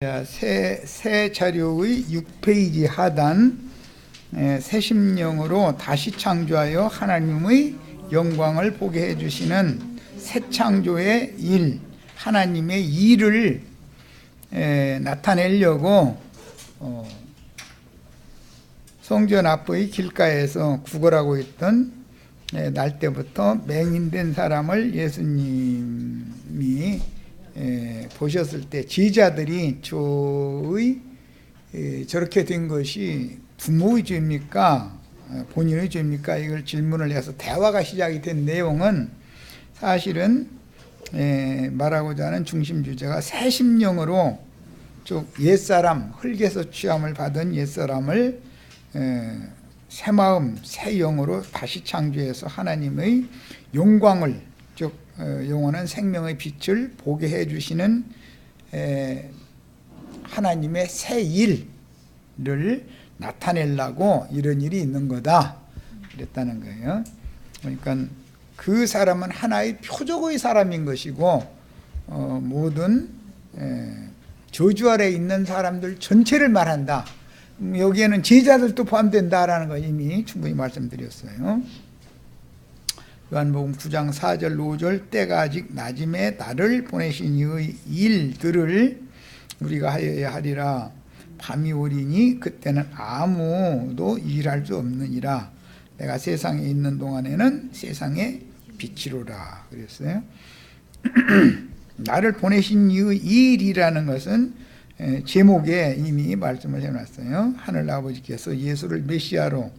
새 자료의 6페이지 하단 새 심령으로 다시 창조하여 하나님의 영광을 보게 해주시는 새 창조의 일, 하나님의 일을 나타내려고 성전 앞의 길가에서 구걸하고 있던 날 때부터 맹인된 사람을 예수님이 보셨을 때 제자들이 저렇게 된 것이 부모의 죄입니까? 본인의 죄입니까? 이걸 질문을 해서 대화가 시작이 된 내용은 사실은 말하고자 하는 중심 주제가 새 심령으로 즉 옛사람, 흙에서 취함을 받은 옛사람을 새 마음, 새 영으로 다시 창조해서 하나님의 영광을 즉 영원한 생명의 빛을 보게 해주시는 하나님의 새 일을 나타내려고 이런 일이 있는 거다 그랬다는 거예요. 그러니까 그 사람은 하나의 표적의 사람인 것이고 모든 저주 아래 있는 사람들 전체를 말한다. 여기에는 제자들도 포함된다라는 거 이미 충분히 말씀드렸어요. 요한복음 9장 4절 5절 때가 아직 낮음에 나를 보내신 이의 일들을 우리가 하여야 하리라. 밤이 오리니 그때는 아무도 일할 수 없느니라. 내가 세상에 있는 동안에는 세상의 빛이로라 그랬어요. 나를 보내신 이의 일이라는 것은 제목에 이미 말씀을 해놨어요. 하늘 아버지께서 예수를 메시아로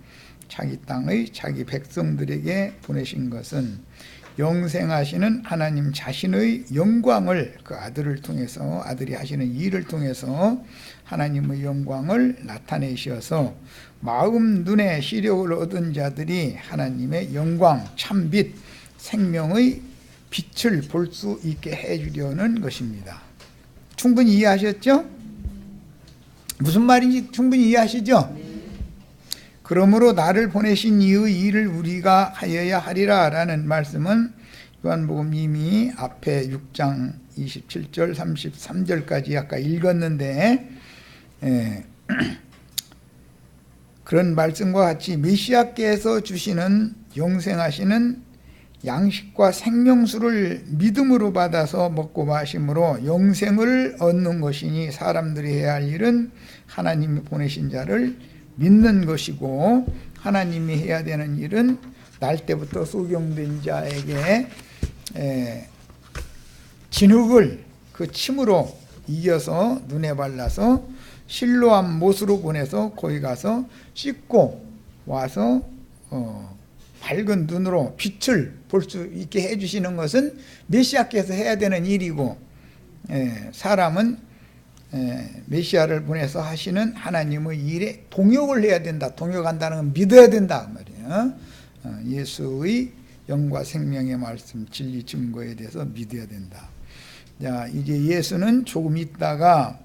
자기 땅의 자기 백성들에게 보내신 것은 영생하시는 하나님 자신의 영광을 그 아들을 통해서 아들이 하시는 일을 통해서 하나님의 영광을 나타내셔서 마음 눈에 시력을 얻은 자들이 하나님의 영광 참빛 생명의 빛을 볼 수 있게 해주려는 것입니다. 충분히 이해하셨죠? 무슨 말인지 충분히 이해하시죠? 그러므로 나를 보내신 이의 일을 우리가 하여야 하리라 라는 말씀은 요한복음 이미 앞에 6장 27절 33절까지 아까 읽었는데 그런 말씀과 같이 메시아께서 주시는 영생하시는 양식과 생명수를 믿음으로 받아서 먹고 마심으로 영생을 얻는 것이니 사람들이 해야 할 일은 하나님이 보내신 자를 믿는 것이고 하나님이 해야 되는 일은 날 때부터 소경된 자에게 진흙을 그 침으로 이겨서 눈에 발라서 실로암 못으로 보내서 거기 가서 씻고 와서 밝은 눈으로 빛을 볼 수 있게 해주시는 것은 메시아께서 해야 되는 일이고 사람은 메시아를 보내서 하시는 하나님의 일에 동역을 해야 된다. 동역한다는 건 믿어야 된다 말이에요. 예수의 영과 생명의 말씀 진리 증거에 대해서 믿어야 된다. 자, 이제 예수는 조금 있다가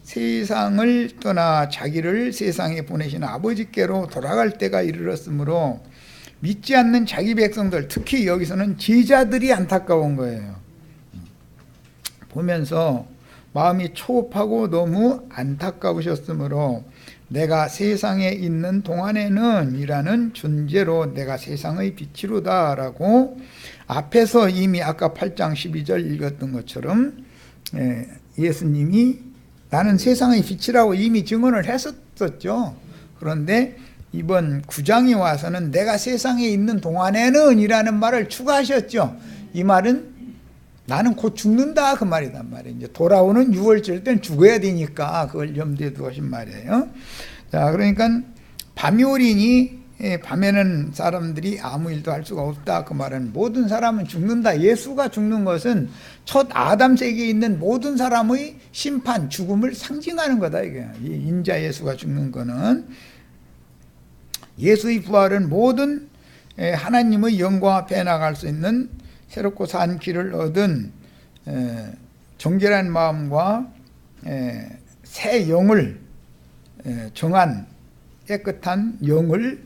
세상을 떠나 자기를 세상에 보내신 아버지께로 돌아갈 때가 이르렀으므로 믿지 않는 자기 백성들, 특히 여기서는 제자들이 안타까운 거예요. 보면서 마음이 초급하고 너무 안타까우셨으므로 내가 세상에 있는 동안에는 이라는 존재로 내가 세상의 빛이로다 라고 앞에서 이미 아까 8장 12절 읽었던 것처럼 예수님이 나는 세상의 빛이라고 이미 증언을 했었죠. 그런데 이번 9장에 와서는 내가 세상에 있는 동안에는 이라는 말을 추가하셨죠. 이 말은 나는 곧 죽는다 그 말이단 말이에요. 이제 돌아오는 6월절 때는 죽어야 되니까 그걸 염두에 두신 말이에요. 자, 그러니까 밤이 오리니 밤에는 사람들이 아무 일도 할 수가 없다 그 말은 모든 사람은 죽는다. 예수가 죽는 것은 첫 아담 세계에 있는 모든 사람의 심판, 죽음을 상징하는 거다 이게. 이 인자 예수가 죽는 거는 예수의 부활은 모든 하나님의 영광 앞에 나갈 수 있는 새롭고 산 길을 얻은 정결한 마음과 새 영을 정한 깨끗한 영을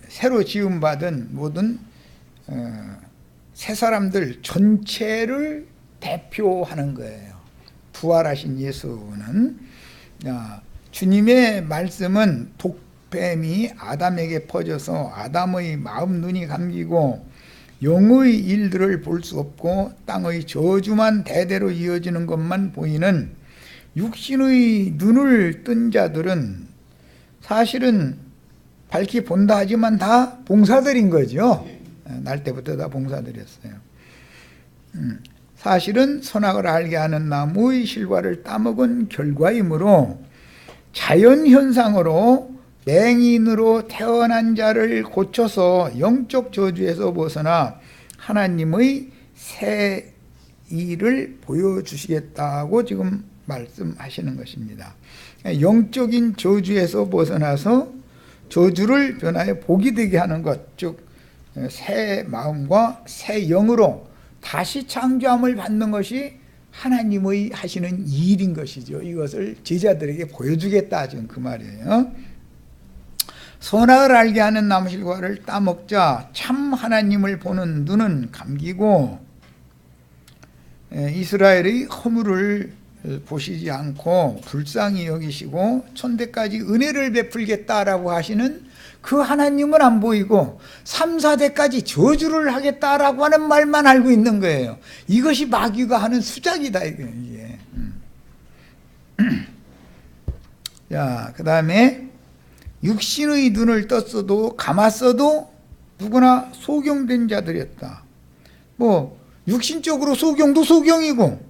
새로 지음받은 모든 새 사람들 전체를 대표하는 거예요. 부활하신 예수는 주님의 말씀은 독뱀이 아담에게 퍼져서 아담의 마음 눈이 감기고 영의 일들을 볼 수 없고 땅의 저주만 대대로 이어지는 것만 보이는 육신의 눈을 뜬 자들은 사실은 밝히 본다 하지만 다 봉사들인 거죠. 날 때부터 다 봉사들이었어요. 사실은 선악을 알게 하는 나무의 실과를 따먹은 결과이므로 자연현상으로 맹인으로 태어난 자를 고쳐서 영적 저주에서 벗어나 하나님의 새 일을 보여주시겠다고 지금 말씀하시는 것입니다. 영적인 저주에서 벗어나서 저주를 변화해 복이 되게 하는 것, 즉 새 마음과 새 영으로 다시 창조함을 받는 것이 하나님의 하시는 일인 것이죠. 이것을 제자들에게 보여주겠다, 지금 그 말이에요. 선악을 알게 하는 나무실과를 따먹자 참 하나님을 보는 눈은 감기고 이스라엘의 허물을 보시지 않고 불쌍히 여기시고 천대까지 은혜를 베풀겠다라고 하시는 그 하나님은 안 보이고 3, 4대까지 저주를 하겠다라고 하는 말만 알고 있는 거예요. 이것이 마귀가 하는 수작이다, 이게. 자, 그 다음에 육신의 눈을 떴어도 감았어도 누구나 소경된 자들이었다. 뭐 육신적으로 소경도 소경이고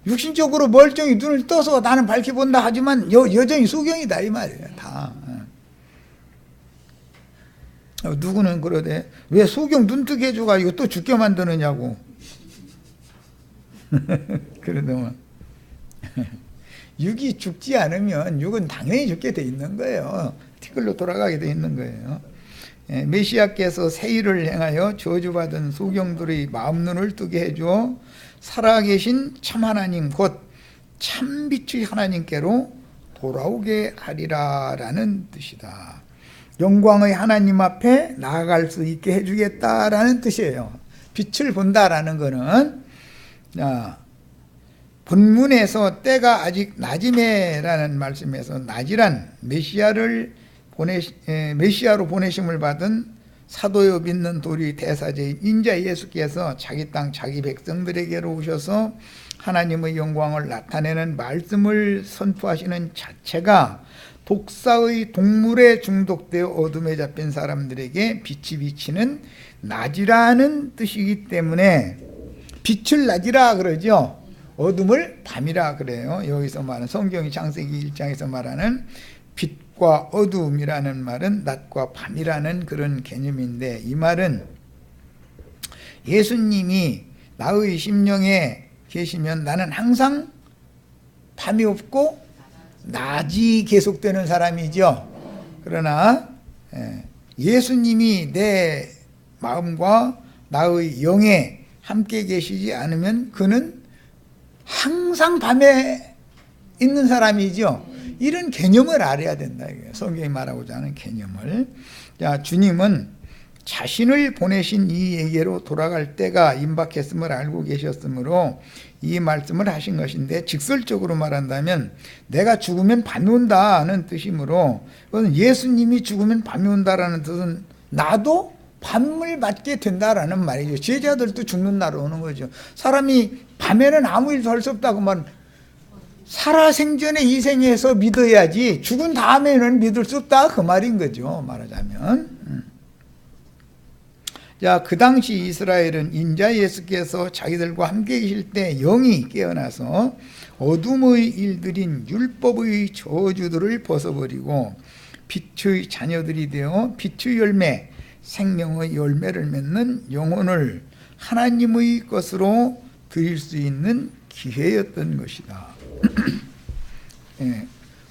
육신적으로 멀쩡히 눈을 떠서 나는 밝게 본다 하지만 여전히 소경이다, 이 말이에요. 다. 누구는 그러대. 왜 소경 눈뜨게 해줘가지고 또 죽게 만드느냐고. 그러더만. 육이 죽지 않으면 육은 당연히 죽게 돼 있는 거예요. 티끌로 돌아가게 돼 있는 거예요. 메시아께서 새 일을 행하여 저주받은 소경들의 마음 눈을 뜨게 해주어 살아계신 참 하나님 곧 참빛의 하나님께로 돌아오게 하리라라는 뜻이다. 영광의 하나님 앞에 나아갈 수 있게 해주겠다라는 뜻이에요. 빛을 본다라는 것은 본문에서 때가 아직 낮음에라는 말씀에서 낮이란 메시아로 보내심을 받은 사도요 믿는 도리 대사제인 인자 예수께서 자기 땅 자기 백성들에게로 오셔서 하나님의 영광을 나타내는 말씀을 선포하시는 자체가 독사의 동물에 중독되어 어둠에 잡힌 사람들에게 빛이 비치는 낮이라는 뜻이기 때문에 빛을 낮이라 그러죠. 어둠을 밤이라 그래요. 여기서 말하는 성경이 창세기 1장에서 말하는 빛과 어둠이라는 말은 낮과 밤이라는 그런 개념인데, 이 말은 예수님이 나의 심령에 계시면 나는 항상 밤이 없고 낮이 계속되는 사람이죠. 그러나 예수님이 내 마음과 나의 영에 함께 계시지 않으면 그는 항상 밤에 있는 사람이죠. 이런 개념을 알아야 된다, 이거예요. 성경이 말하고자 하는 개념을. 자, 주님은 자신을 보내신 이에게로 돌아갈 때가 임박했음을 알고 계셨으므로 이 말씀을 하신 것인데, 직설적으로 말한다면 내가 죽으면 밤이 온다는 뜻이므로, 그건 예수님이 죽으면 밤이 온다라는 뜻은 나도 밤을 맞게 된다라는 말이죠. 제자들도 죽는 날 오는 거죠. 사람이 밤에는 아무 일도 할 수 없다고 말, 살아생전에 이 생에서 믿어야지 죽은 다음에는 믿을 수 없다, 그 말인 거죠, 말하자면. 자, 그 당시 이스라엘은 인자 예수께서 자기들과 함께 계실 때 영이 깨어나서 어둠의 일들인 율법의 저주들을 벗어버리고 빛의 자녀들이 되어 빛의 열매, 생명의 열매를 맺는 영혼을 하나님의 것으로 드릴 수 있는 기회였던 것이다.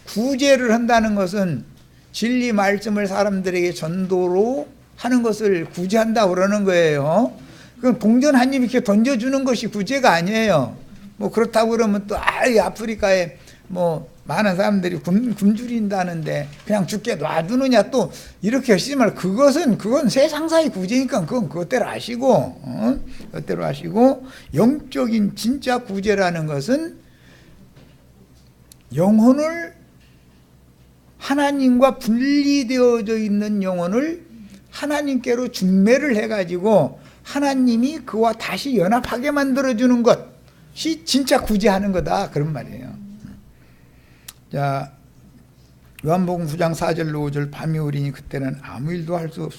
구제를 한다는 것은 진리 말씀을 사람들에게 전도로 하는 것을 구제한다고 그러는 거예요. 그럼 동전 한 입 이렇게 던져주는 것이 구제가 아니에요. 뭐 그렇다고 그러면 또 아프리카에 뭐 많은 사람들이 굶주린다는데 그냥 죽게 놔두느냐, 또 이렇게 하시지 말고, 그건 세상사의 구제니까 그건 그것대로 하시고, 그것대로 하시고, 영적인 진짜 구제라는 것은 영혼을 하나님과 분리되어져 있는 영혼을 하나님께로 중매를 해가지고 하나님이 그와 다시 연합하게 만들어주는 것이 진짜 구제하는 거다, 그런 말이에요. 자, 요한복음 9장 4절로 5절 밤이 오리니 그때는 아무 일도 할 수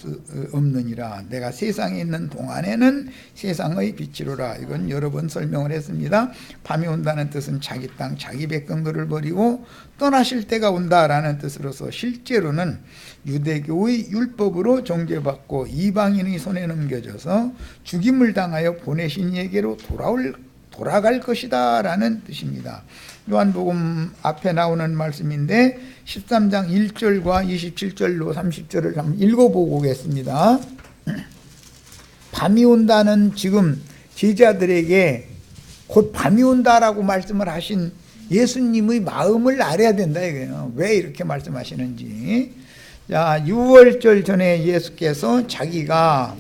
없느니라. 내가 세상에 있는 동안에는 세상의 빛이로라. 이건 여러 번 설명을 했습니다. 밤이 온다는 뜻은 자기 땅, 자기 백성들을 버리고 떠나실 때가 온다라는 뜻으로서 실제로는 유대교의 율법으로 정죄받고 이방인의 손에 넘겨져서 죽임을 당하여 보내신 이에게로 돌아갈 것이다 라는 뜻입니다. 요한복음 앞에 나오는 말씀인데 13장 1절과 27절로 30절을 한번 읽어보고 오겠습니다. 밤이 온다는 지금 제자들에게 곧 밤이 온다라고 말씀을 하신 예수님의 마음을 알아야 된다 이거예요. 왜 이렇게 말씀하시는지. 자, 6월절 전에 예수께서 자기가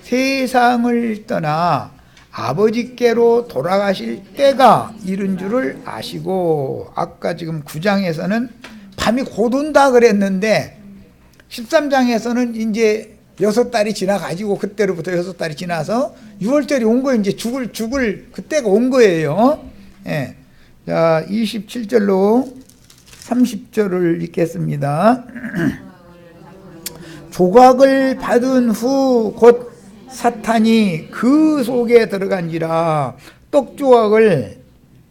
세상을 떠나 아버지께로 돌아가실 때가 이른 줄을 아시고, 아까 지금 9장에서는 밤이 곧 온다 그랬는데 13장에서는 이제 6달이 지나가지고 그때로부터 6달이 지나서 6월절이 온 거예요. 이제 죽을 그때가 온 거예요. 예. 자, 27절로 30절을 읽겠습니다. 조각을 받은 후 곧 사탄이 그 속에 들어간지라. 떡조각을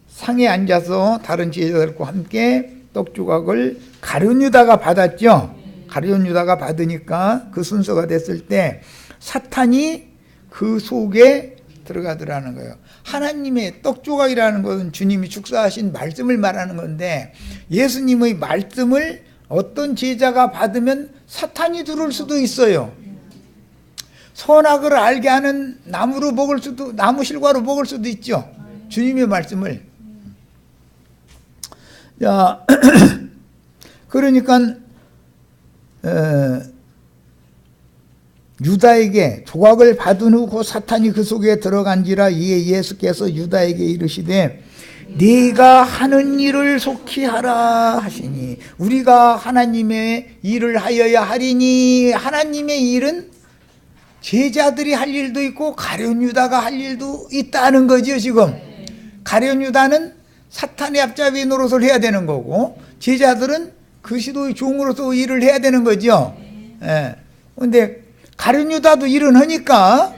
상에 앉아서 다른 제자들과 함께 떡조각을 가룟 유다가 받았죠. 가룟 유다가 받으니까 그 순서가 됐을 때 사탄이 그 속에 들어가더라는 거예요. 하나님의 떡조각이라는 것은 주님이 축사하신 말씀을 말하는 건데, 예수님의 말씀을 어떤 제자가 받으면 사탄이 들어올 수도 있어요. 선악을 알게 하는 나무로 먹을 수도, 나무 실과로 먹을 수도 있죠. 주님의 말씀을. 자, 그러니까 유다에게 조각을 받은 후 그 사탄이 그 속에 들어간지라. 이에 예수께서 유다에게 이르시되 네가 하는 일을 속히 하라 하시니. 우리가 하나님의 일을 하여야 하리니. 하나님의 일은 제자들이 할 일도 있고 가룟 유다가 할 일도 있다는 거죠. 지금 가룟 유다는 사탄의 앞잡이 노릇을 해야 되는 거고, 제자들은 그리스도의 종으로서 일을 해야 되는 거죠. 그런데 가룟 유다도 일은 하니까,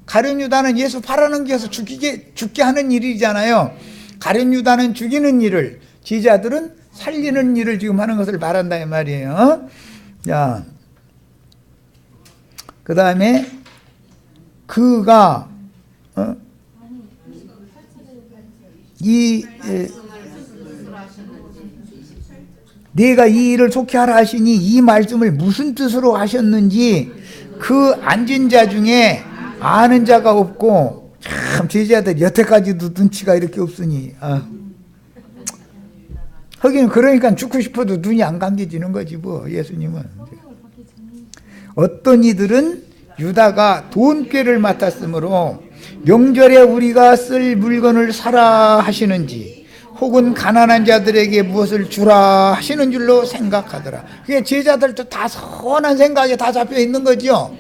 가룟 유다는 예수 팔아넘겨서 죽게 하는 일이잖아요. 가룟 유다는 죽이는 일을, 제자들은 살리는 일을 지금 하는 것을 말한다 이 말이에요. 자, 그 다음에 그가 네가 이 일을 속히 하라 하시니, 이 말씀을 무슨 뜻으로 하셨는지 그 앉은 자 중에 아는 자가 없고, 참 제자들 여태까지도 눈치가 이렇게 없으니 하긴 그러니까 죽고 싶어도 눈이 안 감겨지는 거지 뭐. 예수님은 어떤 이들은 유다가 돈꾀를 맡았으므로 명절에 우리가 쓸 물건을 사라 하시는지 혹은 가난한 자들에게 무엇을 주라 하시는 줄로 생각하더라. 그게 제자들도 다 선한 생각에 다 잡혀 있는 거죠.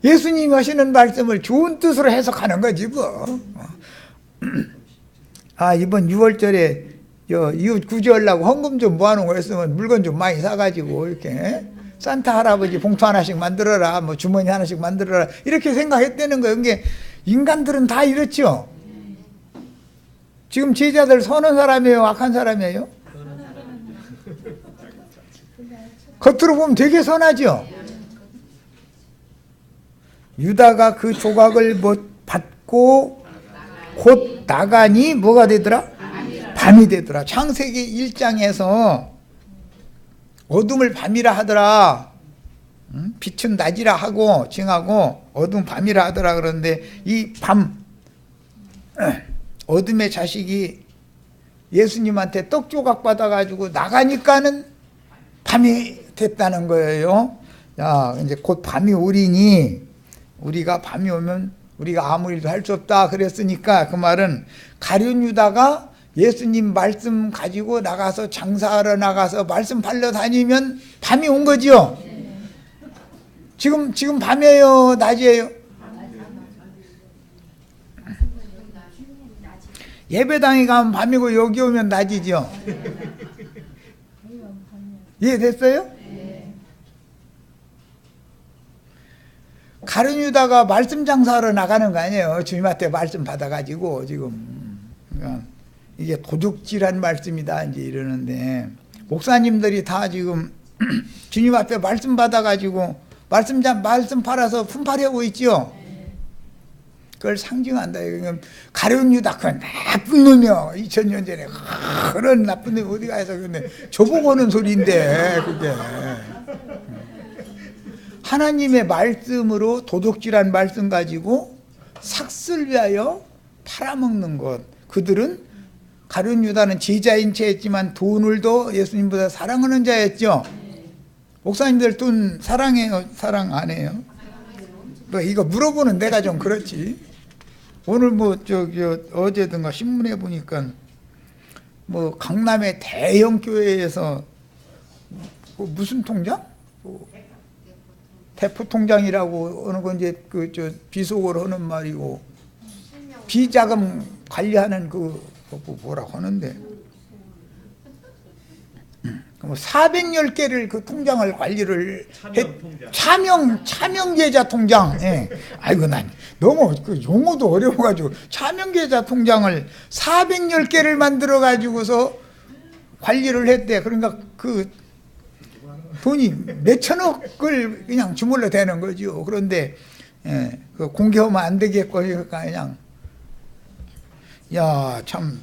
예수님 하시는 말씀을 좋은 뜻으로 해석하는 거지 뭐. 이번 6월절에 이웃 구제하려고 헌금 좀 모아놓은 거 있으면 물건 좀 많이 사가지고 이렇게 산타 할아버지 봉투 하나씩 만들어라, 뭐 주머니 하나씩 만들어라, 이렇게 생각했다는 거예요. 이게 인간들은 다 이렇죠. 지금 제자들 선한 사람이에요, 악한 사람이에요? 겉으로 보면 되게 선하죠. 유다가 그 조각을 받고 곧 나가니 뭐가 되더라? 밤이 되더라. 창세기 1장에서 어둠을 밤이라 하더라. 빛은 낮이라 하고 징하고 어둠 밤이라 하더라. 그런데 이 밤, 어둠의 자식이 예수님한테 떡 조각 받아가지고 나가니까는 밤이 됐다는 거예요. 자, 이제 곧 밤이 오리니, 우리가 밤이 오면 우리가 아무 일도 할 수 없다 그랬으니까, 그 말은 가룟 유다가 예수님 말씀 가지고 나가서 장사하러 나가서 말씀 팔러 다니면 밤이 온 거죠. 지금 밤이에요, 낮이에요? 예배당에 가면 밤이고 여기 오면 낮이죠. 이해됐어요? 가룟 유다가 말씀 장사하러 나가는 거 아니에요. 주님한테 말씀 받아가지고 지금 이게 도둑질한 말씀이다 이제 이러는데, 목사님들이 다 지금 주님 앞에 말씀 받아가지고 말씀 팔아서 품팔이하고 있죠. 그걸 상징한다. 가룟 유다 그 나쁜 놈이요. 2000년 전에 그런 나쁜 놈이 어디 가서 근데 저보고 하는 소리인데 그게 하나님의 말씀으로 도둑질한 말씀 가지고 삭슬 위하여 팔아먹는 것. 그들은 가룟 유다는 제자인 채 했지만 돈을 더 예수님보다 사랑하는 자였죠. 목사님들 돈 사랑해요? 사랑 안 해요? 뭐 이거 물어보는 내가 좀 그렇지. 오늘 어제든가 신문에 보니까 강남의 대형 교회에서 무슨 통장? 대포 통장이라고 어느 건 이제 비속어로 하는 말이고, 비자금 관리하는 뭐라고 하는데 410개를 그 통장을 관리를 차명계좌 통장. 예. 아이고 난 너무 그 용어도 어려워가지고 차명계좌 통장을 410개를 만들어 가지고서 관리를 했대. 그러니까 그 돈이 몇천억을 그냥 주물러 대는 거죠. 그런데 그 공개하면 안 되겠고 그러니까 그냥 참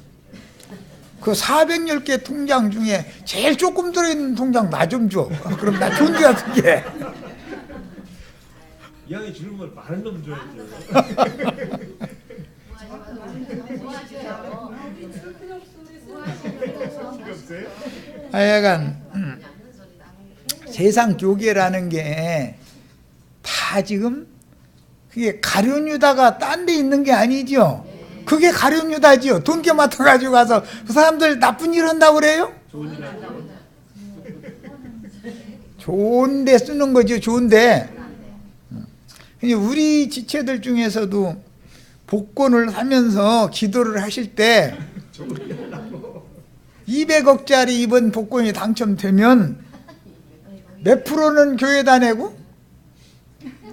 그 410개 통장 중에 제일 조금 들어있는 통장 나 좀 줘. 그럼 나 좋은 데 가서 게. 이왕에 주는 걸 많은 놈 줘야죠. 하여간 세상 교계라는 게 다 지금 그게 가룟 유다가 딴 데 있는 게 아니죠. 그게 가룟 유다지요. 돈겨 맡아가지고 가서 그 사람들 나쁜 일 한다고 그래요? 좋은데 쓰는 거죠. 좋은데. 우리 지체들 중에서도 복권을 사면서 기도를 하실 때 200억짜리 이번 복권이 당첨되면 몇 프로는 교회에다 내고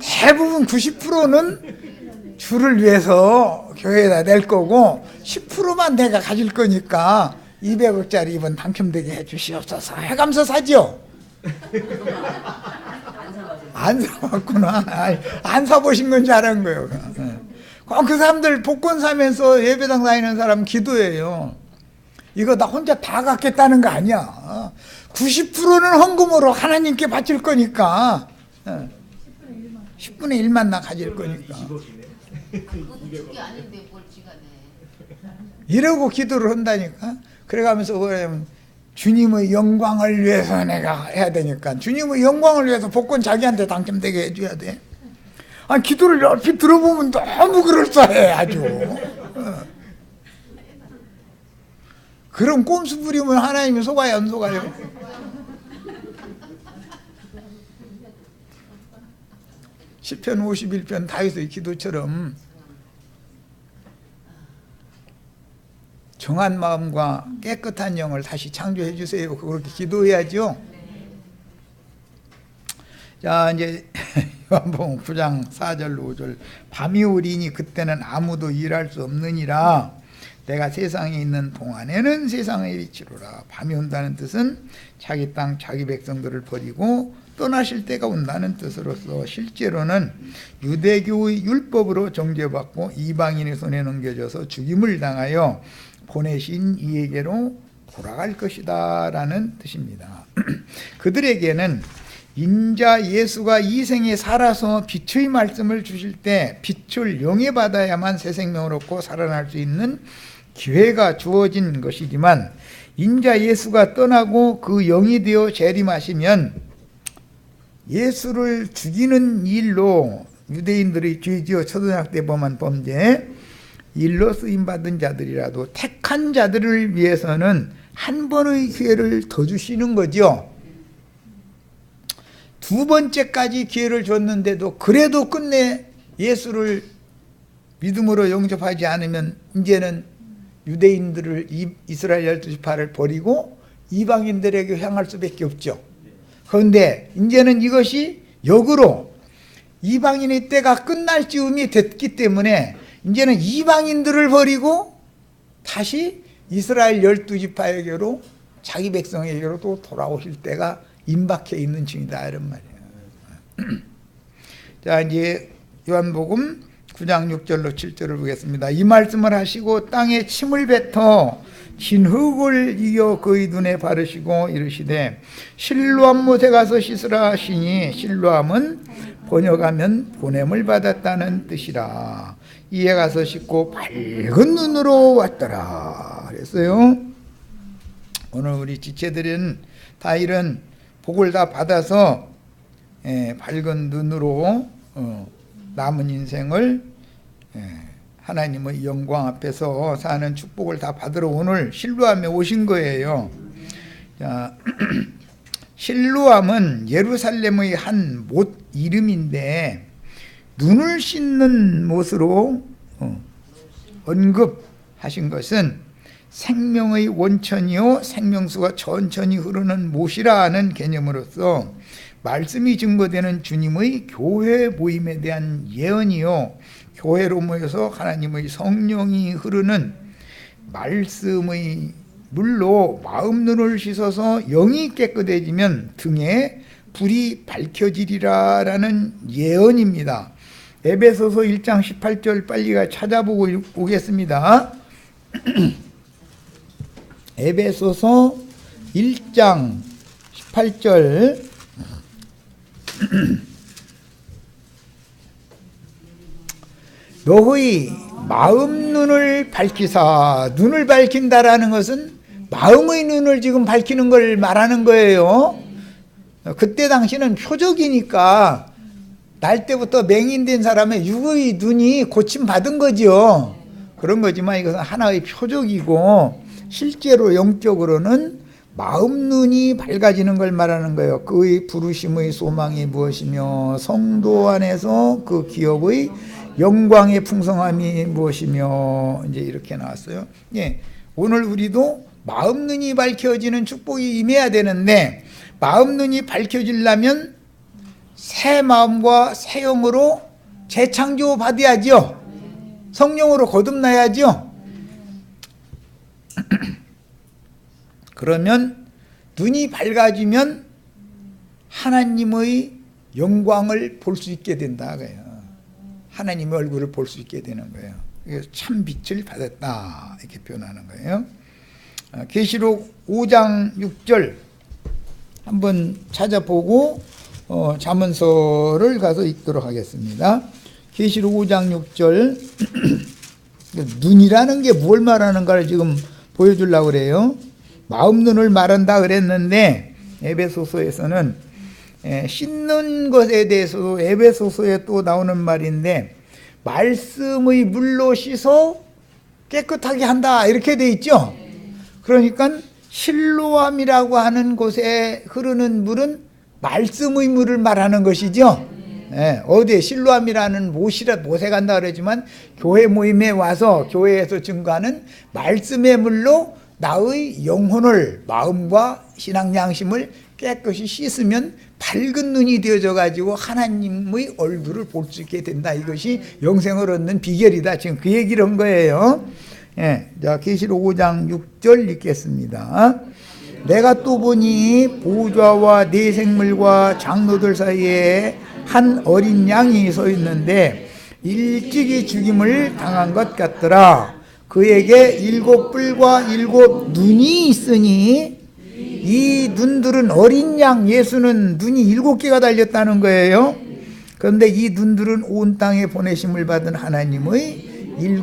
대부분 90%는 주를 위해서 교회에다 낼 거고 10%만 내가 가질 거니까 200억짜리 이번 당첨되게 해주시옵소서 해가면서 사죠. 안 사봤구나. 안 사보신 건 줄 알은 거예요. 그 사람들 복권 사면서 예배당 다니는 사람 기도해요. 이거 나 혼자 다 갖겠다는 거 아니야. 90%는 헌금으로 하나님께 바칠 거니까 10분의 1만 나 가질 거니까. 그게 아닌데 뭘 지가 내. 이러고 기도를 한다니까. 그래가면서 뭐냐면 주님의 영광을 위해서 내가 해야 되니까 주님의 영광을 위해서 복권 자기한테 당첨되게 해줘야 돼. 기도를 얼핏 들어보면 너무 그럴싸해 아주. 그런 꼼수 부리면 하나님이 속아요 안 속아요? 시편 51편 다윗의 기도처럼 정한 마음과 깨끗한 영을 다시 창조해 주세요. 그렇게 기도해야죠. 자, 이제 요한복음 9장 4절 5절 밤이 오리니 그때는 아무도 일할 수 없느니라. 내가 세상에 있는 동안에는 세상의 빛이로라. 밤이 온다는 뜻은 자기 땅 자기 백성들을 버리고 떠나실 때가 온다는 뜻으로서 실제로는 유대교의 율법으로 정죄받고 이방인의 손에 넘겨져서 죽임을 당하여 보내신 이에게로 돌아갈 것이다 라는 뜻입니다. 그들에게는 인자 예수가 이 생에 살아서 빛의 말씀을 주실 때 빛을 용해받아야만 새 생명을 얻고 살아날 수 있는 기회가 주어진 것이지만 인자 예수가 떠나고 그 영이 되어 재림하시면 예수를 죽이는 일로 유대인들의 죄지어 초등학대 범한 범죄 일로 쓰임받은 자들이라도 택한 자들을 위해서는 한 번의 기회를 더 주시는 거죠. 두 번째까지 기회를 줬는데도 그래도 끝내 예수를 믿음으로 영접하지 않으면 이제는 유대인들을 이스라엘 12지파를 버리고 이방인들에게 향할 수밖에 없죠. 그런데 이제는 이것이 역으로 이방인의 때가 끝날 즈음이 됐기 때문에 이제는 이방인들을 버리고 다시 이스라엘 12지파에게로 자기 백성에게로 또 돌아오실 때가 임박해 있는 중이다 이런 말이에요. 자, 이제 요한복음 9장 6절로 7절을 보겠습니다. 이 말씀을 하시고 땅에 침을 뱉어 진흙을 이겨 그의 눈에 바르시고 이르시되 실로암 못에 가서 씻으라 하시니 실로암은 번역하면 보냄을 받았다는 뜻이라. 이에 가서 씻고 밝은 눈으로 왔더라 그랬어요. 오늘 우리 지체들은 다 이런 복을 다 받아서 밝은 눈으로 남은 인생을 하나님의 영광 앞에서 사는 축복을 다 받으러 오늘 실로암에 오신 거예요. 자, 실로암은 예루살렘의 한 못 이름인데 눈을 씻는 못으로 언급하신 것은 생명의 원천이요 생명수가 천천히 흐르는 못이라는 개념으로서 말씀이 증거되는 주님의 교회 모임에 대한 예언이요 교회로 모여서 하나님의 성령이 흐르는 말씀의 물로 마음 눈을 씻어서 영이 깨끗해지면 등에 불이 밝혀지리라 라는 예언입니다. 에베소서 1장 18절 빨리 찾아보고 오겠습니다. 에베소서 1장 18절 너의 마음 눈을 밝히사. 눈을 밝힌다라는 것은 마음의 눈을 지금 밝히는 걸 말하는 거예요. 그때 당시는 표적이니까 날 때부터 맹인된 사람의 육의 눈이 고침받은 거죠. 그런 거지만 이것은 하나의 표적이고 실제로 영적으로는 마음 눈이 밝아지는 걸 말하는 거예요. 그의 부르심의 소망이 무엇이며 성도 안에서 그 기업의 영광의 풍성함이 무엇이며 이제 이렇게 나왔어요. 예, 오늘 우리도 마음 눈이 밝혀지는 축복이 임해야 되는데 마음 눈이 밝혀지려면 새 마음과 새 영으로 재창조 받아야죠. 성령으로 거듭나야죠. 그러면 눈이 밝아지면 하나님의 영광을 볼 수 있게 된다. 하나님의 얼굴을 볼 수 있게 되는 거예요. 그래서 참 빛을 받았다 이렇게 표현하는 거예요. 계시록 5장 6절 한번 찾아보고 잠언서를 가서 읽도록 하겠습니다. 계시록 5장 6절 눈이라는 게 뭘 말하는가를 지금 보여주려고 그래요. 마음 눈을 말한다 그랬는데 에베소서에서는 씻는 것에 대해서도 에베소서에 또 나오는 말인데 말씀의 물로 씻어 깨끗하게 한다 이렇게 돼 있죠. 그러니까 실로암이라고 하는 곳에 흐르는 물은 말씀의 물을 말하는 것이죠. 어디에 실로암이라는 못에 간다 그러지만 교회 모임에 와서 교회에서 증거하는 말씀의 물로 나의 영혼을 마음과 신앙 양심을 깨끗이 씻으면 밝은 눈이 되어져 가지고 하나님의 얼굴을 볼 수 있게 된다. 이것이 영생을 얻는 비결이다. 지금 그 얘기를 한 거예요. 자, 계시록 5장 6절 읽겠습니다. 내가 또 보니 보좌와 네 생물과 장로들 사이에 한 어린 양이 서 있는데 일찍이 죽임을 당한 것 같더라. 그에게 7뿔과 7 눈이 있으니 이 눈들은 어린 양 예수는 눈이 7개가 달렸다는 거예요. 그런데 이 눈들은 온 땅에 보내심을 받은 하나님의 7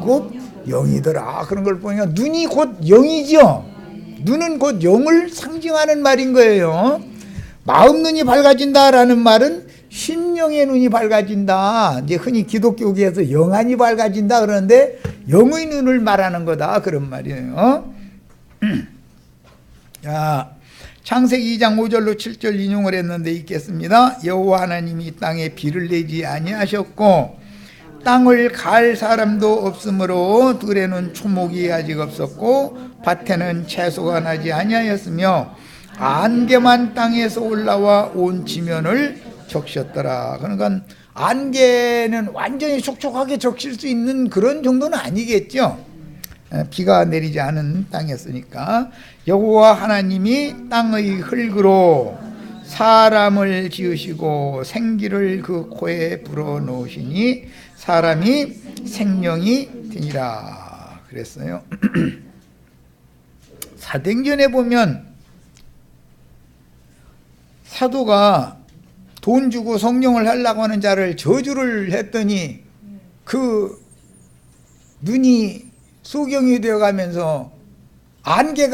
영이더라. 그런 걸 보니까 눈이 곧 영이죠. 눈은 곧 영을 상징하는 말인 거예요. 마음 눈이 밝아진다라는 말은 심령의 눈이 밝아진다. 이제 흔히 기독교계에서 영안이 밝아진다 그러는데 영의 눈을 말하는 거다 그런 말이에요. 자, 창세기 2장 5절로 7절 인용을 했는데 읽겠습니다. 여호와 하나님이 땅에 비를 내지 아니하셨고 땅을 갈 사람도 없으므로 들에는 초목이 아직 없었고 밭에는 채소가 나지 아니하였으며 안개만 땅에서 올라와 온 지면을 적셨더라. 그러니까 안개는 완전히 촉촉하게 적실 수 있는 그런 정도는 아니겠죠. 비가 내리지 않은 땅이었으니까. 여호와 하나님이 땅의 흙으로 사람을 지으시고 생기를 그 코에 불어넣으시니 사람이 생명이 되니라 그랬어요. 사도행전에 보면 사도가 돈 주고 성령을 하려고 하는 자를 저주를 했더니 그 눈이 소경이 되어가면서 안개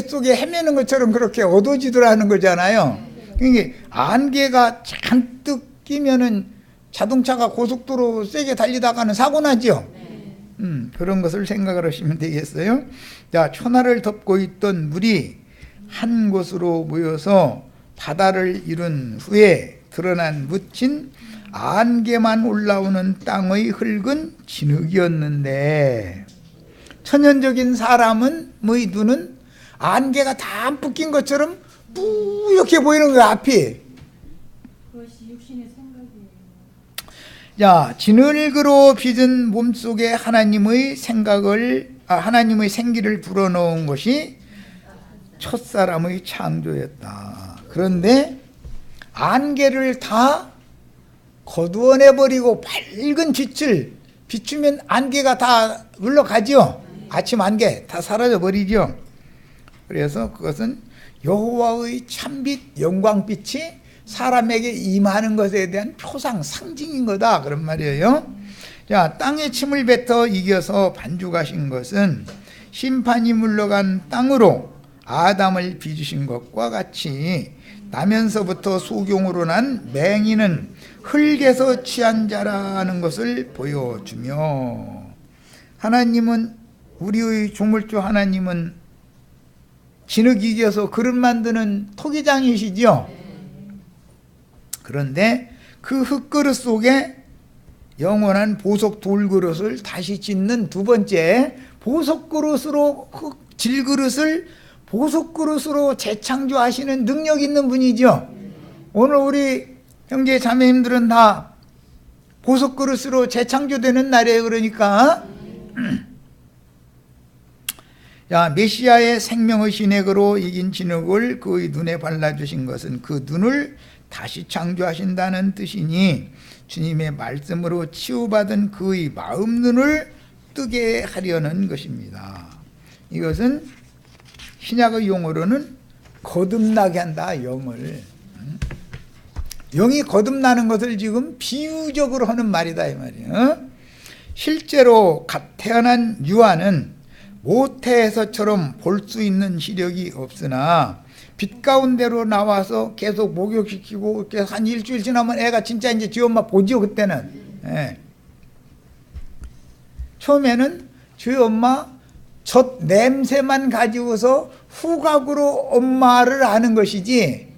속에 헤매는 것처럼 그렇게 어두워지더라는 거잖아요. 그러니까 안개가 잔뜩 끼면은 자동차가 고속도로 세게 달리다가는 사고 나죠. 그런 것을 생각을 하시면 되겠어요. 자, 천하를 덮고 있던 물이 한 곳으로 모여서 바다를 이룬 후에 드러난 묻힌 안개만 올라오는 땅의 흙은 진흙이었는데 천연적인 사람은 뭐의 눈은 안개가 다 안 붓긴 것처럼 뿌옇게 보이는 거야 앞이. 그것이 육신의 생각이에요. 자, 진흙으로 빚은 몸속에 하나님의 생기를 불어넣은 것이 첫사람의 창조였다. 그런데 안개를 다 거두어내버리고 밝은 빛을 비추면 안개가 다 물러가죠. 아침 안개 다 사라져버리죠. 그래서 그것은 여호와의 참빛 영광빛이 사람에게 임하는 것에 대한 표상 상징인 거다 그런 말이에요. 자, 땅에 침을 뱉어 이겨서 반죽하신 것은 심판이 물러간 땅으로 아담을 빚으신 것과 같이 나면서부터 소경으로 난 맹인은 흙에서 취한 자라는 것을 보여주며, 하나님은, 우리의 조물주 하나님은 진흙 이겨서 그릇 만드는 토기장이시죠. 그런데 그 흙그릇 속에 영원한 보석 돌그릇을 다시 짓는 두 번째, 보석그릇으로 질그릇을 보석그릇으로 재창조하시는 능력 있는 분이죠. 오늘 우리 형제 자매님들은 다 보석그릇으로 재창조되는 날이에요. 그러니까 자, 메시아의 생명의 진액으로 이긴 진흙을 그의 눈에 발라주신 것은 그 눈을 다시 창조하신다는 뜻이니 주님의 말씀으로 치유받은 그의 마음 눈을 뜨게 하려는 것입니다. 이것은 신약의 용어로는 거듭나게 한다. 영이 거듭나는 것을 지금 비유적으로 하는 말이다 이 말이에요. 실제로 갓 태어난 유아는 모태에서처럼 볼 수 있는 시력이 없으나 빛 가운데로 나와서 계속 목욕시키고 한 일주일 지나면 애가 진짜 이제 지 엄마 보죠. 그때는 처음에는 지 엄마 젖 냄새만 가지고서 후각으로 엄마를 아는 것이지,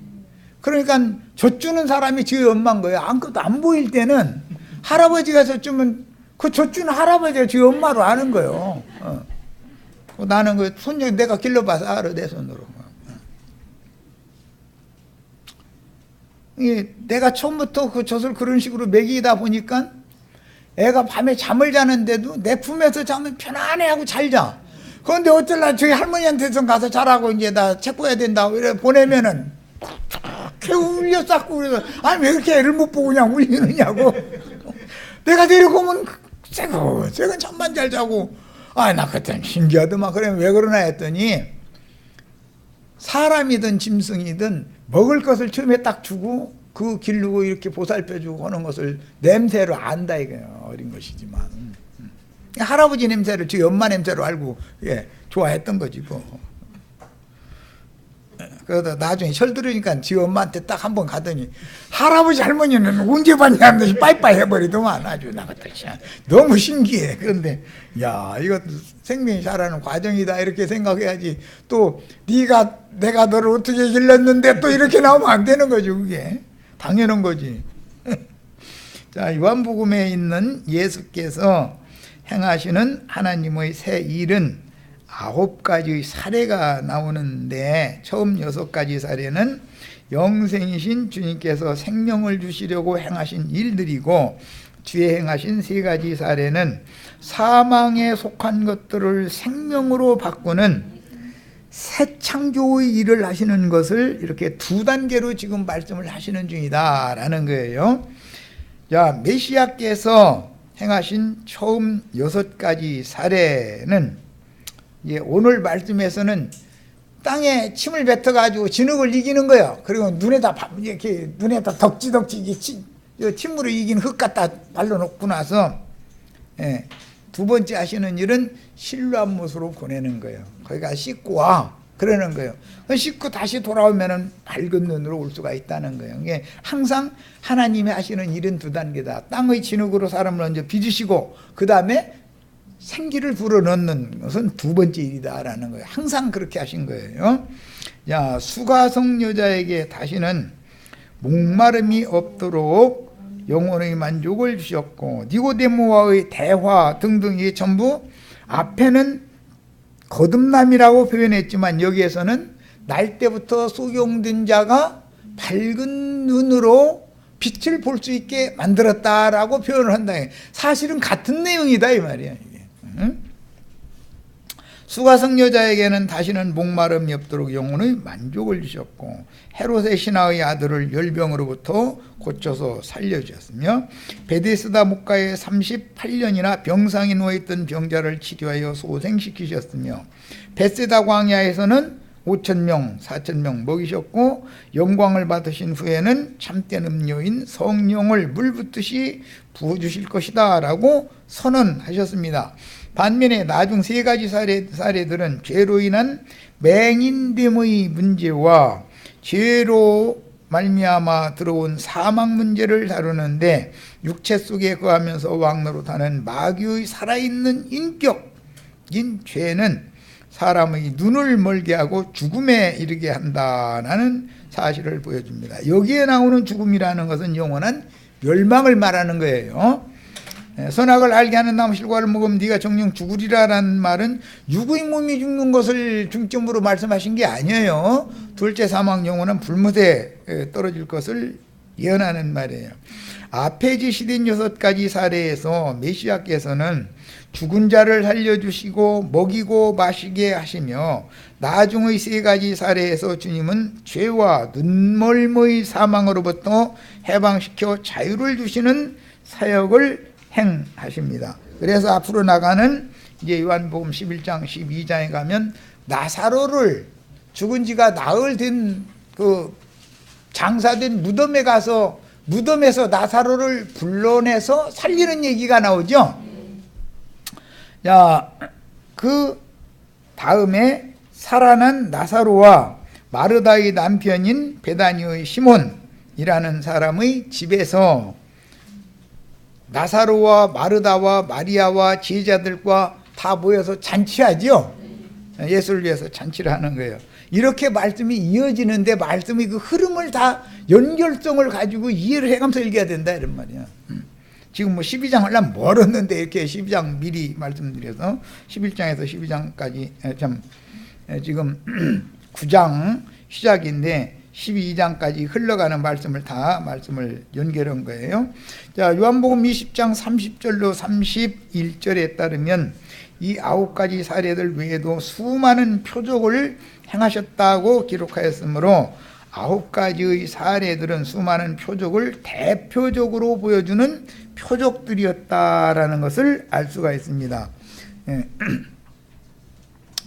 그러니까 젖 주는 사람이 지 엄마인 거예요. 아무것도 안 보일 때는 할아버지가 젖 주면 그 젖 주는 할아버지가 지 엄마로 아는 거예요. 나는 그 손녀 내가 길러봐서 알아, 내 손으로. 내가 처음부터 그 젖을 그런 식으로 먹이다 보니까 애가 밤에 잠을 자는데도 내 품에서 자면 편안해하고 잘 자. 그런데 어쩔라 저희 할머니한테서 가서 자라고 이제 나 책 봐야 된다 이래 보내면은 개 울려 쌓고 그래서 아니 왜 이렇게 애를 못 보고 그냥 울리느냐고. 내가 데리고 오면 쟤는 잠만 잘 자고. 아, 나 그때 신기하더만. 그래 왜 그러나 했더니 사람이든 짐승이든 먹을 것을 처음에 딱 주고 그 기르고 이렇게 보살펴주고 하는 것을 냄새로 안다 이거예요. 어린 것이지만 할아버지 냄새를 지 엄마 냄새로 알고 좋아했던 거지 뭐. 그러다 나중에 철들으니까 지 엄마한테 딱 한 번 가더니 할아버지 할머니는 언제 봤냐 하면서 빠이빠이 해버리더만. 아주 나 같다. 너무 신기해. 그런데 야, 이것도 생명이 자라는 과정이다 이렇게 생각해야지. 또 네가 내가 너를 어떻게 길렀는데 또 이렇게 나오면 안 되는 거죠. 그게 당연한 거지. 자, 요한복음에 있는 예수께서 행하시는 하나님의 새 일은 9가지의 사례가 나오는데, 처음 6가지 사례는 영생이신 주님께서 생명을 주시려고 행하신 일들이고, 뒤에 행하신 3가지 사례는 사망에 속한 것들을 생명으로 바꾸는 새 창조의 일을 하시는 것을 이렇게 2단계로 지금 말씀을 하시는 중이다라는 거예요. 자, 메시아께서 행하신 처음 6가지 사례는 오늘 말씀에서는 땅에 침을 뱉어가지고 진흙을 이기는 거예요. 그리고 눈에다 이렇게 눈에다 덕지덕지 침으로 이긴 흙 갖다 발라놓고 나서, 두 번째 하시는 일은 실로암 못으로 보내는 거예요. 거기가 씻고 와 그러는 거예요. 씻고 다시 돌아오면은 밝은 눈으로 올 수가 있다는 거예요. 이게 항상 하나님이 하시는 일은 2단계다. 땅의 진흙으로 사람을 먼저 빚으시고 그 다음에 생기를 불어넣는 것은 2번째 일이다라는 거예요. 항상 그렇게 하신 거예요. 야, 수가성 여자에게 다시는 목마름이 없도록 영혼의 만족을 주셨고, 니고데모와의 대화 등등이 전부 앞에는 거듭남이라고 표현했지만 여기에서는 날 때부터 소경된 자가 밝은 눈으로 빛을 볼 수 있게 만들었다라고 표현을 한다. 사실은 같은 내용이다 이 말이야. 응? 수가성 여자에게는 다시는 목마름이 없도록 영혼의 만족을 주셨고, 헤롯의 신하의 아들을 열병으로부터 고쳐서 살려주셨으며, 베데스다 목가에 38년이나 병상에 누워있던 병자를 치료하여 소생시키셨으며, 벳세다 광야에서는 5,000명, 4,000명 먹이셨고, 영광을 받으신 후에는 참된 음료인 성령을 물 붓듯이 부어주실 것이다 라고 선언하셨습니다. 반면에 나중 3가지 사례들은 죄로 인한 맹인됨의 문제와 죄로 말미암아 들어온 사망 문제를 다루는데, 육체 속에 거하면서 왕노릇하는 마귀의 살아있는 인격인 죄는 사람의 눈을 멀게 하고 죽음에 이르게 한다는 사실을 보여줍니다. 여기에 나오는 죽음이라는 것은 영원한 멸망을 말하는 거예요. 선악을 알게 하는 나무 실과를 먹으면 네가 정녕 죽으리라라는 말은 육의 몸이 죽는 것을 중점으로 말씀하신 게 아니에요. 둘째 사망 영혼은 불못에 떨어질 것을 예언하는 말이에요. 앞에 지시된 6가지 사례에서 메시아께서는 죽은 자를 살려주시고 먹이고 마시게 하시며, 나중의 3가지 사례에서 주님은 죄와 눈멀머의 사망으로부터 해방시켜 자유를 주시는 사역을 행하십니다. 그래서 앞으로 나가는 이제 요한복음 11장 12장에 가면 나사로를 죽은 지가 나흘 된 그 장사된 무덤에 가서 무덤에서 나사로를 불러내서 살리는 얘기가 나오죠. 자, 그 다음에 살아난 나사로와 마르다의 남편인 베다니의 시몬이라는 사람의 집에서 나사로와 마르다와 마리아와 제자들과 다 모여서 잔치하죠. 예수를 위해서 잔치를 하는 거예요. 이렇게 말씀이 이어지는데 말씀이 그 흐름을 다 연결성을 가지고 이해를 해가면서 읽어야 된다 이런 말이야. 지금 뭐 12장 하려면 멀었는데 이렇게 12장 미리 말씀드려서 11장에서 12장까지 지금 9장 시작인데 12장까지 흘러가는 말씀을 연결한 거예요. 자, 요한복음 20장 30절로 31절에 따르면 이 9가지 사례들 외에도 수많은 표적을 행하셨다고 기록하였으므로 9가지의 사례들은 수많은 표적을 대표적으로 보여주는 표적들이었다라는 것을 알 수가 있습니다.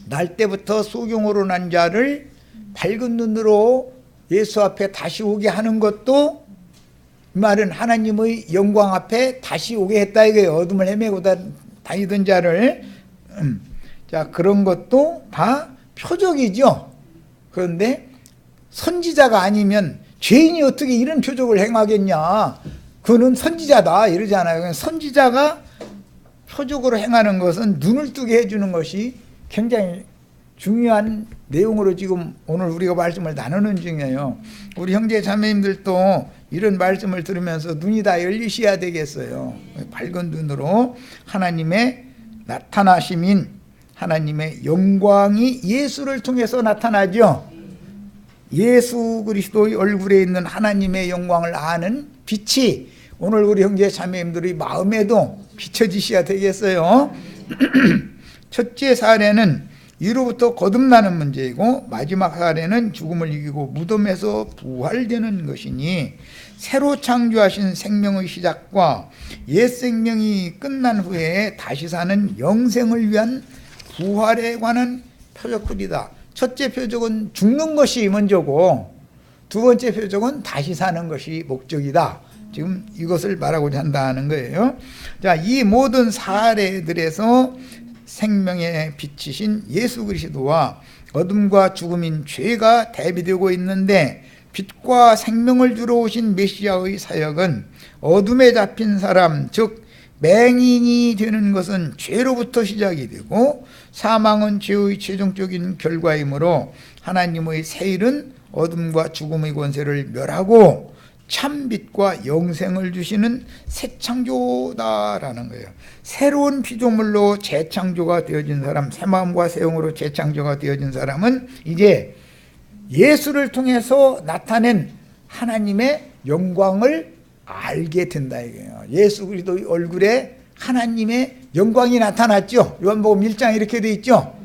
날 때부터 소경으로 난 자를 밝은 눈으로 예수 앞에 다시 오게 하는 것도, 이 말은 하나님의 영광 앞에 다시 오게 했다 이거예요. 어둠을 헤매고 다니던 자를. 자, 그런 것도 다 표적이죠. 그런데 선지자가 아니면 죄인이 어떻게 이런 표적을 행하겠냐. 그는 선지자다 이러잖아요. 선지자가 표적으로 행하는 것은 눈을 뜨게 해주는 것이 굉장히 중요한 내용으로 지금 오늘 우리가 말씀을 나누는 중이에요. 우리 형제 자매님들도 이런 말씀을 들으면서 눈이 다 열리셔야 되겠어요. 밝은 눈으로 하나님의 나타나심인 하나님의 영광이 예수를 통해서 나타나죠. 예수 그리스도의 얼굴에 있는 하나님의 영광을 아는 빛이 오늘 우리 형제 자매님들의 마음에도 비춰지셔야 되겠어요. 첫째 사례는 이로부터 거듭나는 문제이고 마지막 사례는 죽음을 이기고 무덤에서 부활되는 것이니 새로 창조하신 생명의 시작과 옛 생명이 끝난 후에 다시 사는 영생을 위한 부활에 관한 표적들이다. 첫째 표적은 죽는 것이 먼저고 두 번째 표적은 다시 사는 것이 목적이다. 지금 이것을 말하고자 한다는 거예요. 자, 이 모든 사례들에서 생명의 빛이신 예수 그리스도와 어둠과 죽음인 죄가 대비되고 있는데 빛과 생명을 주러 오신 메시아의 사역은 어둠에 잡힌 사람, 즉 맹인이 되는 것은 죄로부터 시작이 되고 사망은 죄의 최종적인 결과이므로 하나님의 새 일은 어둠과 죽음의 권세를 멸하고 참빛과 영생을 주시는 새 창조다라는 거예요. 새로운 피조물로 재창조가 되어진 사람, 새 마음과 새 영으로 재창조가 되어진 사람은 이제 예수를 통해서 나타낸 하나님의 영광을 알게 된다 이거예요. 예수 그리스도의 얼굴에 하나님의 영광이 나타났죠. 요한복음 1장 이렇게 돼 있죠.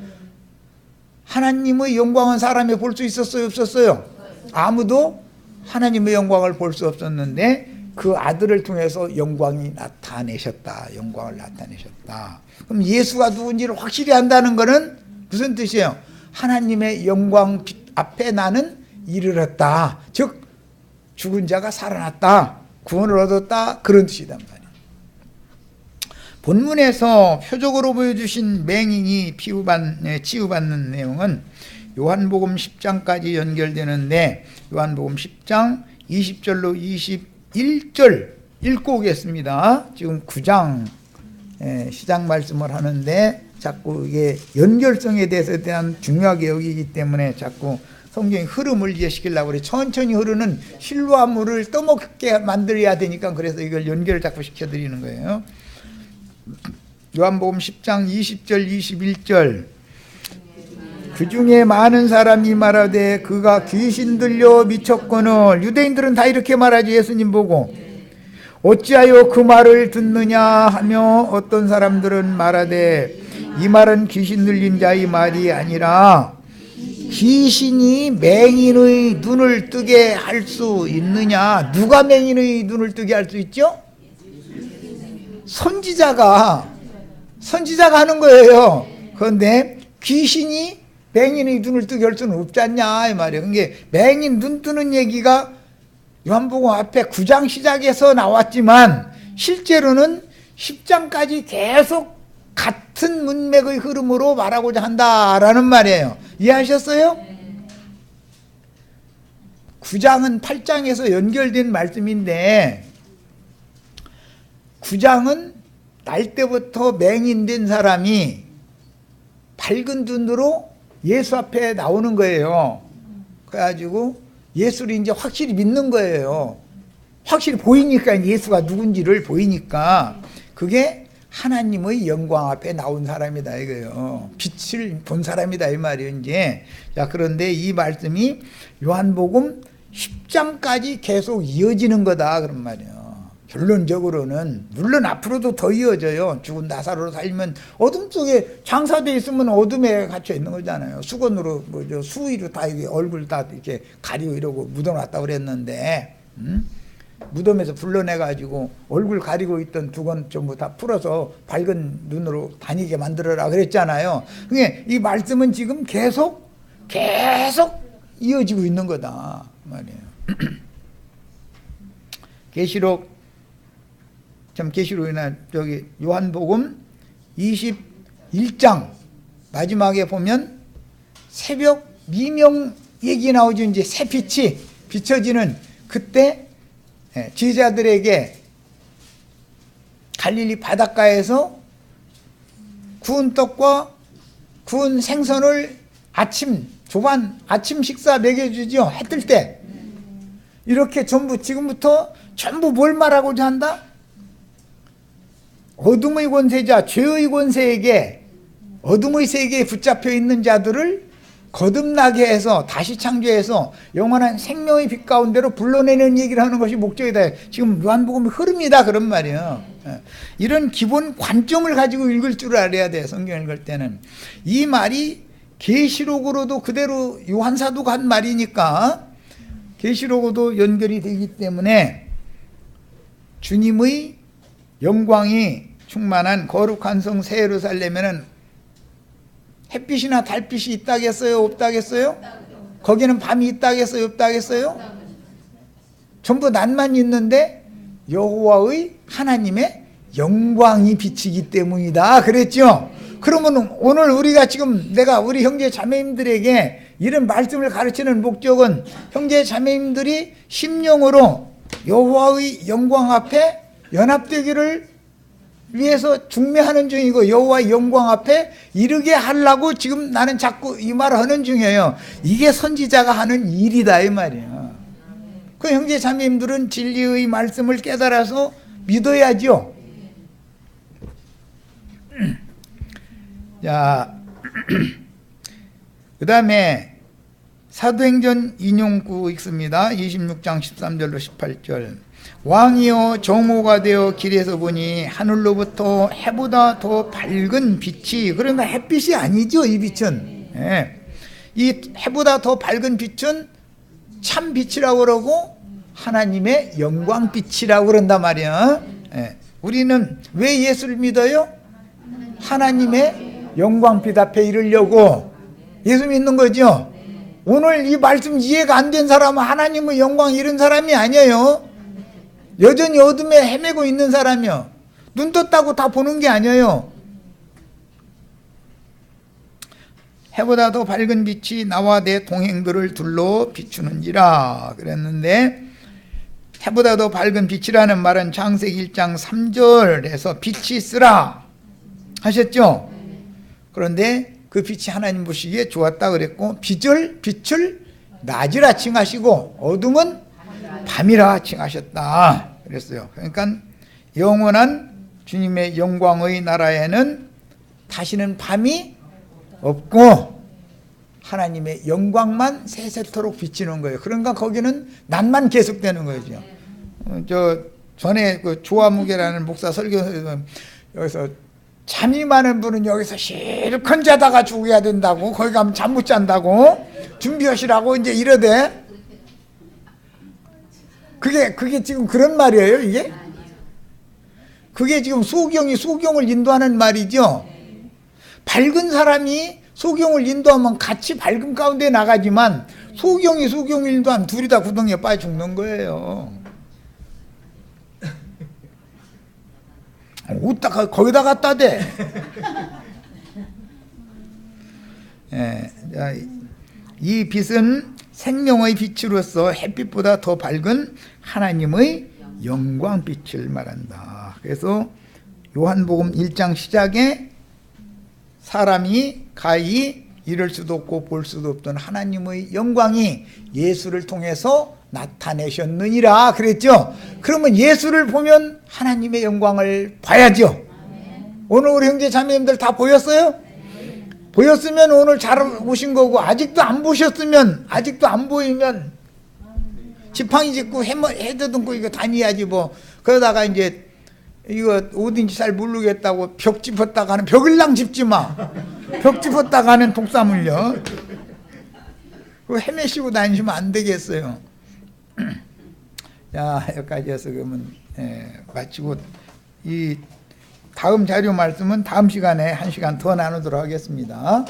하나님의 영광은 사람이 볼 수 있었어요, 없었어요? 아무도 하나님의 영광을 볼 수 없었는데 그 아들을 통해서 영광이 나타내셨다. 영광을 나타내셨다. 그럼 예수가 누군지를 확실히 안다는 것은 무슨 뜻이에요? 하나님의 영광 앞에 나는 이르렀다. 즉 죽은 자가 살아났다. 구원을 얻었다. 그런 뜻이단 말이에요. 본문에서 표적으로 보여주신 맹인이 치유받는 내용은 요한복음 10장까지 연결되는데 요한복음 10장 20절로 21절 읽고 오겠습니다. 지금 9장 시작 말씀을 하는데 자꾸 이게 연결성에 대해서 대한 중요하게 여기기 때문에 자꾸 성경의 흐름을 이해시키려고 그래. 천천히 흐르는 실로암 물을 떠먹게 만들어야 되니까 그래서 이걸 연결을 자꾸 시켜드리는 거예요. 요한복음 10장 20절 21절 그 중에 많은 사람이 말하되 그가 귀신 들려 미쳤거늘. 유대인들은 다 이렇게 말하지. 예수님 보고 어찌하여 그 말을 듣느냐 하며 어떤 사람들은 말하되 이 말은 귀신 들린 자의 말이 아니라 귀신이 맹인의 눈을 뜨게 할 수 있느냐. 누가 맹인의 눈을 뜨게 할 수 있죠? 선지자가 하는 거예요. 그런데 귀신이 맹인의 눈을 뜨게 할 수는 없지 않냐 이 말이에요. 그게 맹인 눈 뜨는 얘기가 요한복음 앞에 9장 시작에서 나왔지만 실제로는 10장까지 계속 같은 문맥의 흐름으로 말하고자 한다라는 말이에요. 이해하셨어요? 9장은 8장에서 연결된 말씀인데 9장은 날 때부터 맹인된 사람이 밝은 눈으로 예수 앞에 나오는 거예요. 그래가지고 예수를 이제 확실히 믿는 거예요. 확실히 보이니까 예수가 누군지를 보이니까 그게 하나님의 영광 앞에 나온 사람이다 이거예요. 빛을 본 사람이다 이 말이에요. 이제 자, 그런데 이 말씀이 요한복음 10장까지 계속 이어지는 거다 그런 말이에요. 결론적으로는 물론 앞으로도 더 이어져요. 죽은 나사로로 살면 어둠 속에 장사돼 있으면 어둠에 갇혀 있는 거잖아요. 수건으로 뭐죠 수의로 다 이게 얼굴 다 이렇게 가리고 이러고 묻어놨다 그랬는데 무덤에서 불러내가지고 얼굴 가리고 있던 두건 전부 다 풀어서 밝은 눈으로 다니게 만들어라 그랬잖아요. 그게 이 말씀은 지금 계속 이어지고 있는 거다 말이에요. 계시록이나 저기 요한복음 21장 마지막에 보면 새벽 미명이 얘기 나오죠. 이제 새 빛이 비춰지는 그때 제자들에게 갈릴리 바닷가에서 구운 떡과 구운 생선을 조반 아침 식사 먹여주죠. 해 뜰 때. 이렇게 전부 지금부터 전부 뭘 말하고자 한다? 어둠의 권세자, 죄의 권세에게 어둠의 세계에 붙잡혀 있는 자들을 거듭나게 해서 다시 창조해서 영원한 생명의 빛 가운데로 불러내는 얘기를 하는 것이 목적이다. 지금 요한복음의 흐름이다 그런 말이에요. 이런 기본 관점을 가지고 읽을 줄 알아야 돼. 성경 읽을 때는. 이 말이 계시록으로도 그대로 요한사도가 한 말이니까 계시록으로도 연결이 되기 때문에 주님의 영광이 충만한 거룩한 성 새 예루살렘에는 햇빛이나 달빛이 있다겠어요? 없다겠어요? 거기는 밤이 있다겠어요? 없다겠어요? 전부 낮만 있는데 여호와의 하나님의 영광이 비치기 때문이다 그랬죠. 그러면 오늘 우리가 지금 내가 우리 형제 자매님들에게 이런 말씀을 가르치는 목적은 형제 자매님들이 심령으로 여호와의 영광 앞에 연합되기를 위해서 중매하는 중이고 여호와의 영광 앞에 이르게 하려고 지금 나는 자꾸 이 말을 하는 중이에요. 이게 선지자가 하는 일이다 이 말이에요. 그 형제 자매님들은 진리의 말씀을 깨달아서 믿어야죠. 자, 그 다음에 사도행전 인용구 읽습니다. 26장 13절로 18절. 왕이여 정오가 되어 길에서 보니 하늘로부터 해보다 더 밝은 빛이, 그러나 햇빛이 아니죠 이 빛은. 이 해보다 더 밝은 빛은 참 빛이라고 그러고 하나님의 영광 빛이라고 그런단 말이야. 우리는 왜 예수를 믿어요? 하나님의 영광 빛 앞에 이르려고 예수 믿는 거죠. 오늘 이 말씀 이해가 안 된 사람은 하나님의 영광 이런 사람이 아니에요. 여전히 어둠에 헤매고 있는 사람이요. 눈 떴다고 다 보는 게 아니에요. 해보다 더 밝은 빛이 나와 내 동행들을 둘러 비추는지라 그랬는데, 해보다 더 밝은 빛이라는 말은 창세기 1장 3절에서 빛이 있으라 하셨죠. 그런데 그 빛이 하나님 보시기에 좋았다 그랬고, 빛을 낮이라 칭하시고 어둠은 밤이라 칭하셨다 그랬어요. 그러니까 영원한 주님의 영광의 나라에는 다시는 밤이 없고 하나님의 영광만 세세토록 비치는 거예요. 그러니까 거기는 낮만 계속되는 거죠. 저 전에 그 조화무게라는 목사 설교에서 여기서 잠이 많은 분은 여기서 실컷 자다가 죽어야 된다고, 거기 가면 잠 못 잔다고 준비하시라고 이제 이러대. 그게 지금 그런 말이에요, 이게? 그게 지금 소경을 인도하는 말이죠. 밝은 사람이 소경을 인도하면 같이 밝음 가운데 나가지만 소경을 인도하면 둘이 다 구덩이에 빠져 죽는 거예요. 어디다가 거기다 갖다 대. 이 빛은 생명의 빛으로서 햇빛보다 더 밝은 하나님의 영광빛을 말한다. 그래서 요한복음 1장 시작에 사람이 가히 이럴 수도 없고 볼 수도 없던 하나님의 영광이 예수를 통해서 나타내셨느니라 그랬죠. 그러면 예수를 보면 하나님의 영광을 봐야죠. 오늘 우리 형제 자매님들 다 보였어요? 보였으면 오늘 잘 오신 거고, 아직도 안 보셨으면, 아직도 안 보이면 지팡이 짚고 헤드듬고 이거 다녀야지 뭐. 그러다가 이제 이거 어딘지 잘 모르겠다고 벽 짚었다가 하는, 벽을랑 짚지 마. 벽 짚었다가 하는 독사물려. 그거 헤매시고 다니시면 안 되겠어요. 자, 여기까지 해서 그러면 마치고, 이 다음 자료 말씀은 다음 시간에 1시간 더 나누도록 하겠습니다.